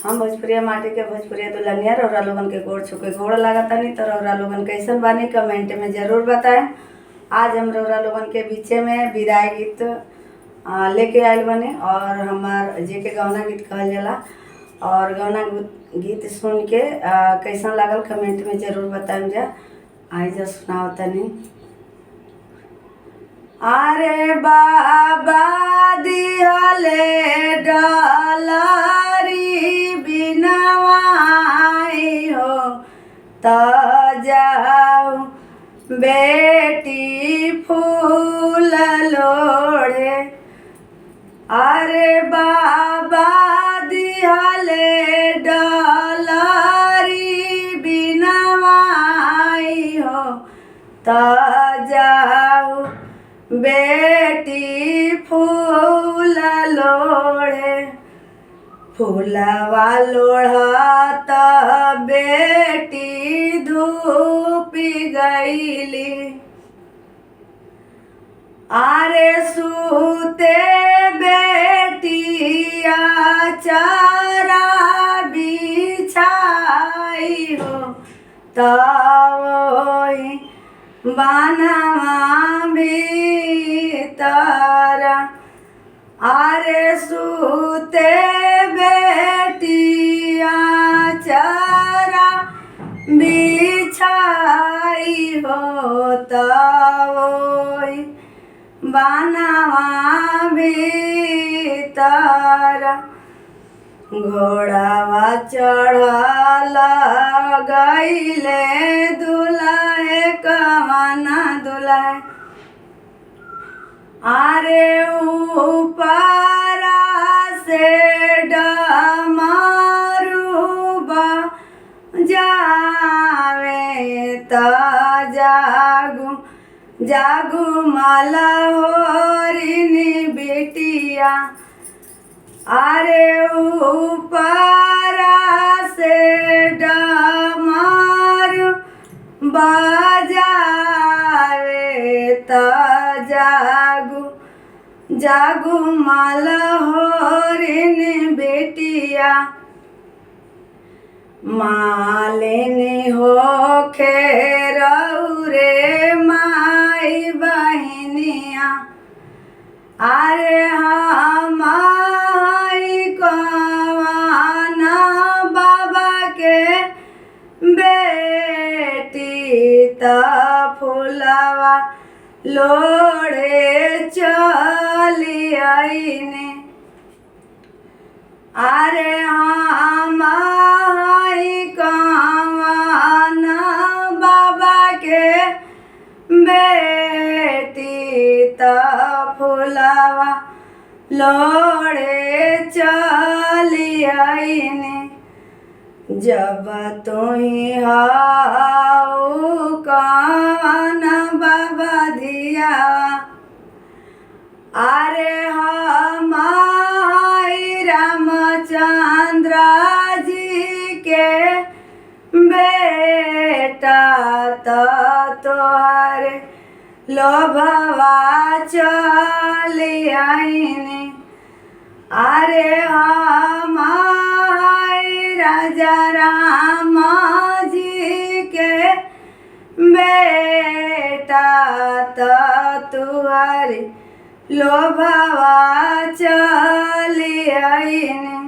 हम भोजपुरिया माटी के भोजपुरिया दुल्हनिया रौरा लोगन के गोड़ छुके गोड़ लागतानी। तो रौरा लोगन कैसन बानी कमेंट में ज़रूर बताएं। आज हम रौरा लोगन के बीचे में विदाई गीत लेके आयल बने और हमार जेके गौना गीत कहल जाला। और गौना गीत सुन के कैसन लागल कमेंट में ज़रूर बताएं जा। आई जा सुनाओ तनी। अरे बाबा दिहले डलारी बिनवाई हो त जाऊ बेटी फूल लोढ़े। अरे बाबा दिहले डलारी बिनवाई हो त जाऊ बेटी फूल लोढ़े। फूलवा लोढ़त बेटी धूपी गईली। अरे सूते बेटिया चारा बिछाई हो तोई बनवा भीतर। अरे सूते बेटिया चारा बिछाई हो तोई बनवा भीतर। घोड़ावा चढ़ल गईले दुल्हे कवना दुल्हे। अरे ऊपरा से डमरुबा जावे त जागू जागू मलहोरिनी बिटिया। अरे ऊपरा से डमरू बजावे त जागू जागू मलहोरिनी बिटिया। मालिनी होखे रौरे माई बहिनिया। अरे हमाई कवना बाबा के बेटी त फूलवा लोढ़े चली आईने। अरे हमाई कवना बाबा के बेटी त फूलवा लोढ़े चली आईने। जब तुही हाउ कवना बाबा धियावा। अरे हमाई रामचंद्र जी के बेटा त तोहरे लोभवा चली आईने। अरे हमाई राजा राम जी के बेटा त तुहरे लोभवा चली आईने।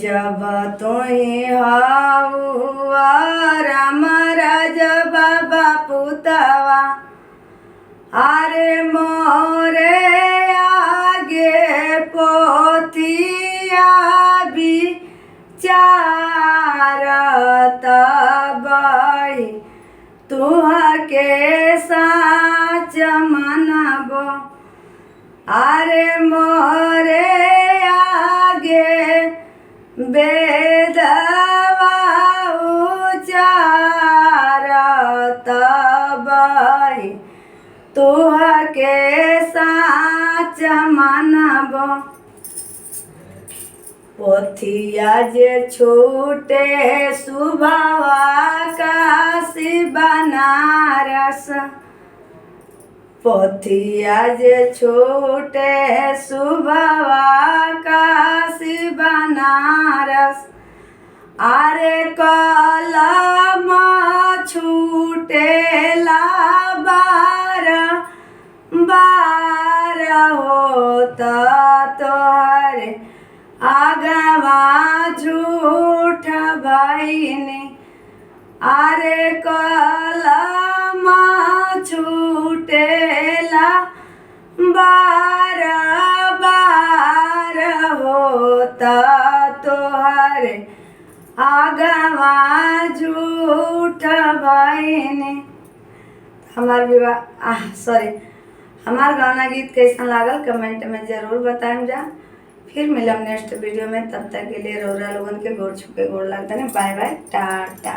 जब तुही हाउ राम राजा बाबा पुतवा। अरे मोरे आगे पोथिया बिचारत बाई तुहके साच मनबो। अरे मोरे आगे बेदवा उचारत बाई तुहके साच मनबो। पोथिया जे छूटे सुबहवा काशी बनारस। पोथिया जे छूटे सुबवा काशी बनारस आरे कलम छूटेला बार बार होता तोहरे आगवा झूठ भइनी आरे कलम छूटेला बार बार होता तोहरे आगवा झूठ भइनी। हमार विवाह हमार गाना गीत कैसा लागल कमेंट में ज़रूर बताएं जा। फिर मिलम नेक्स्ट वीडियो में, तब तक के लिए रौरा लोगन के गोड़ छुके गोड़ लगता नहीं। Bye bye Tata.